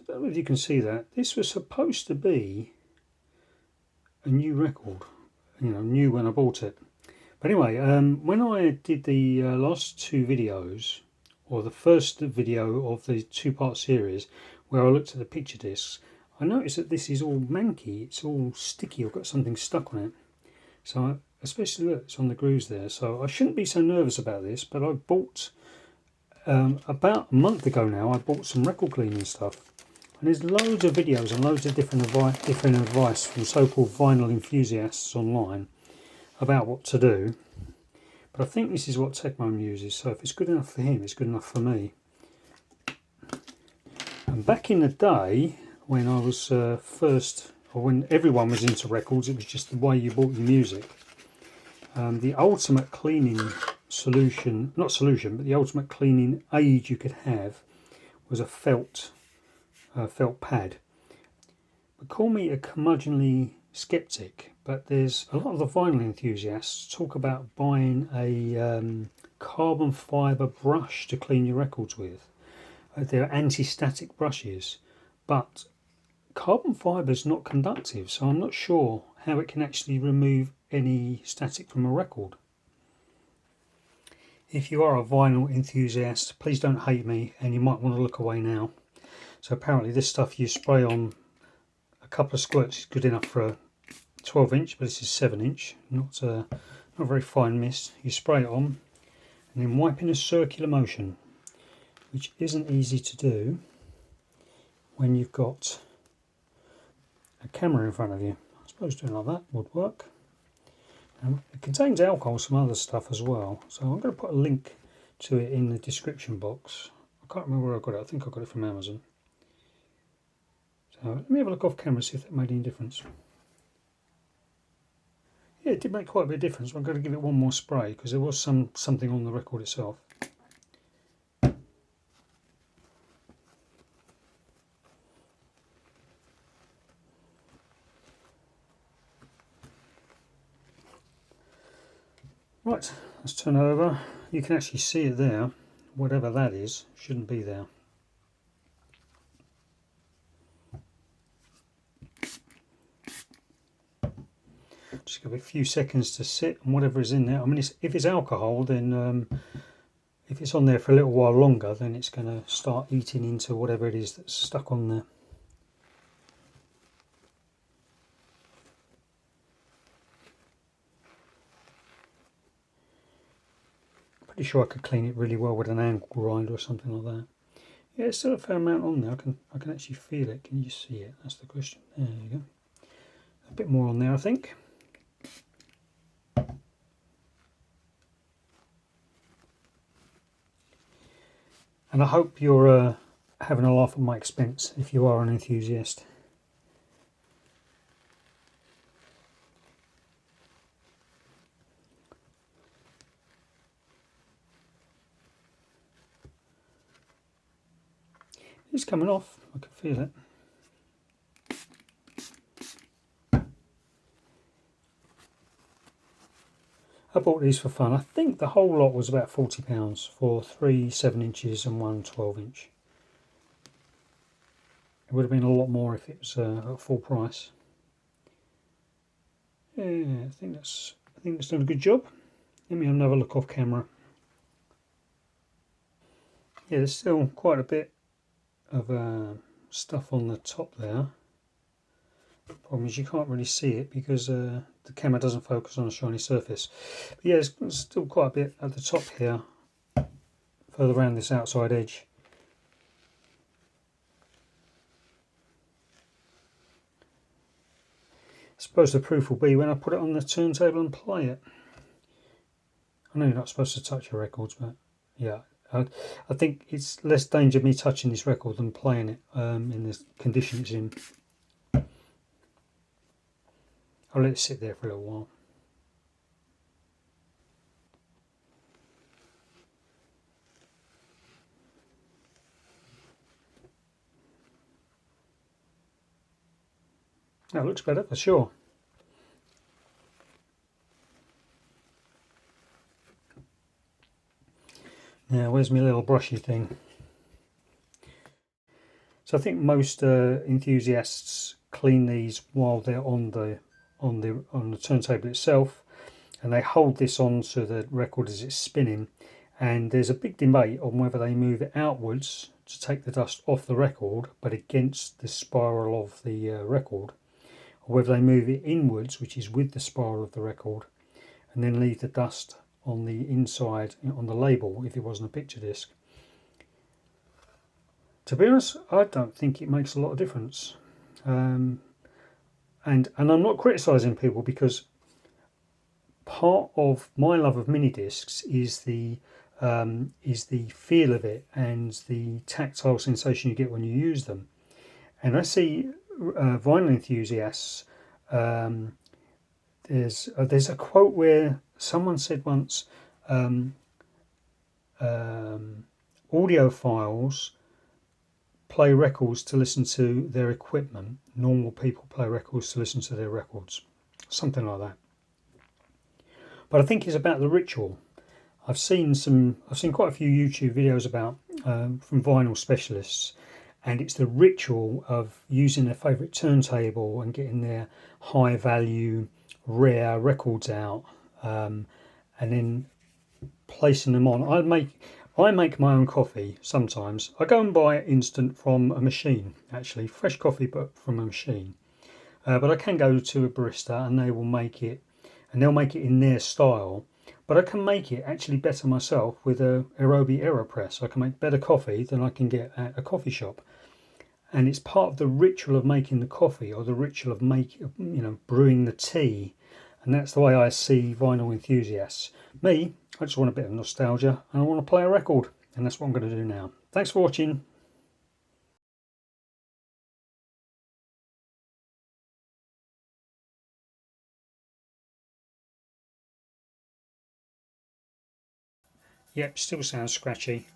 I don't know if you can see that. This was supposed to be a new record, new when I bought it. But anyway, when I did the last two videos, or the first video of the two-part series, where I looked at the picture discs, I noticed that this is all manky, it's all sticky, I've got something stuck on it. So, especially look, it's on the grooves there, so I shouldn't be so nervous about this, but I bought, about a month ago now, I bought some record cleaning stuff. And there's loads of videos and loads of different advice from so-called vinyl enthusiasts online about what to do. But I think this is what Techmoan uses, so if it's good enough for him, it's good enough for me. And back in the day, when I was when everyone was into records, it was just the way you bought your music. The ultimate cleaning solution, not solution, but the ultimate cleaning aid you could have was a felt pad. But call me a curmudgeonly skeptic, but there's a lot of the vinyl enthusiasts talk about buying a carbon fibre brush to clean your records with. They're anti-static brushes, but carbon fibre is not conductive, so I'm not sure how it can actually remove any static from a record. If you are a vinyl enthusiast, please don't hate me, and you might want to look away now. So apparently this stuff you spray on a couple of squirts is good enough for a 12-inch, but this is 7-inch, not very fine mist. You spray it on and then wipe in a circular motion, which isn't easy to do when you've got a camera in front of you. I suppose doing like that would work. It contains alcohol, some other stuff as well, so I'm going to put a link to it in the description box. I can't remember where I got it. I think I got it from Amazon. So let me have a look off camera, see if that made any difference. Yeah, it did make quite a bit of difference. I'm going to give it one more spray because there was something on the record itself. Right, let's turn it over. You can actually see it there. Whatever that is, shouldn't be there. Just give it a few seconds to sit, and whatever is in there. I mean, if it's alcohol, then if it's on there for a little while longer, then it's going to start eating into whatever it is that's stuck on there. Pretty sure I could clean it really well with an angle grinder or something like that. Yeah, it's still a fair amount on there. I can actually feel it. Can you see it? That's the question. There you go. A bit more on there, I think. And I hope you're having a laugh at my expense if you are an enthusiast. It's coming off, I can feel it. I bought these for fun. I think the whole lot was about £40 for 3 7-inches and one 12-inch. It would have been a lot more if it was at full price. Yeah, I think that's done a good job. Let me have another look off camera. Yeah, there's still quite a bit of stuff on the top there. The problem is you can't really see it because the camera doesn't focus on a shiny surface. But yeah, there's still quite a bit at the top here, further around this outside edge. I suppose the proof will be when I put it on the turntable and play it. I know you're not supposed to touch your records, but yeah, I think it's less danger me touching this record than playing it in the condition it's in. I'll let it sit there for a little while. That looks better for sure. Now, where's my little brushy thing? So I think most enthusiasts clean these while they're on the turntable itself, and they hold this onto the record as it's spinning. And there's a big debate on whether they move it outwards to take the dust off the record, but against the spiral of the record, or whether they move it inwards, which is with the spiral of the record, and then leave the dust on the inside on the label if it wasn't a picture disc. To be honest, I don't think it makes a lot of difference. And I'm not criticising people, because part of my love of mini discs is the feel of it and the tactile sensation you get when you use them. And I see vinyl enthusiasts. There's a quote where someone said once, audiophiles play records to listen to their equipment. Normal people play records to listen to their records. Something like that. But I think it's about the ritual. I've seen quite a few YouTube videos about from vinyl specialists, and it's the ritual of using their favourite turntable and getting their high value, rare records out, and then placing them on. I make my own coffee sometimes. I go and buy it instant from a machine, actually, fresh coffee, but from a machine. But I can go to a barista and they will make it, and they'll make it in their style. But I can make it actually better myself with a Aerobi AeroPress. I can make better coffee than I can get at a coffee shop. And it's part of the ritual of making the coffee, or the ritual of brewing the tea. And that's the way I see vinyl enthusiasts. Me, I just want a bit of nostalgia and I want to play a record. And that's what I'm going to do now. Thanks for watching. Yep, still sounds scratchy.